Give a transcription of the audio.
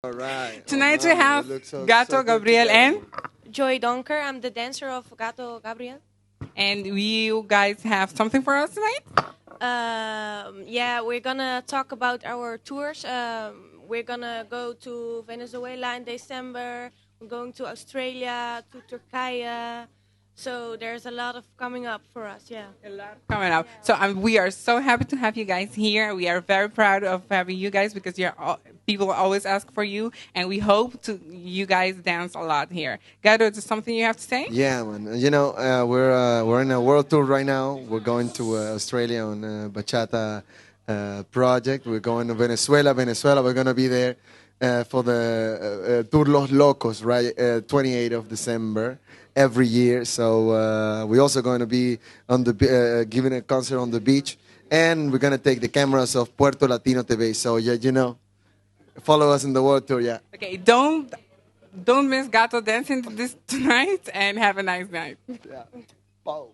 All right. Tonight Oh, we no, have we look so Gatto good Gabriel together. and Joy Donker. I'm the dancer of Gatto Gabriel. you guys have something for us tonight? Yeah, we're gonna talk about our tours. We're gonna go to Venezuela in December. We're going to Australia, to Turkey. So there's a lot of coming up for us. Yeah. A lot coming up. So we are so happy to have you guys here. We are very proud of having you guys because people always ask for you, and we hope to you guys dance a lot here. Gatto, is there something you have to say? Yeah, man. You know, we're in a world tour right now. We're going to Australia on bachata project. We're going to Venezuela. We're going to be there for the Tour Los Locos, right? 28th of December every year. So we're also going to be on the giving a concert on the beach, and we're going to take the cameras of Puerto Latino TV. So yeah, you know, follow us in the world tour. Yeah. Okay, don't miss Gatto dancing this tonight, and have a nice night. Yeah. Bow.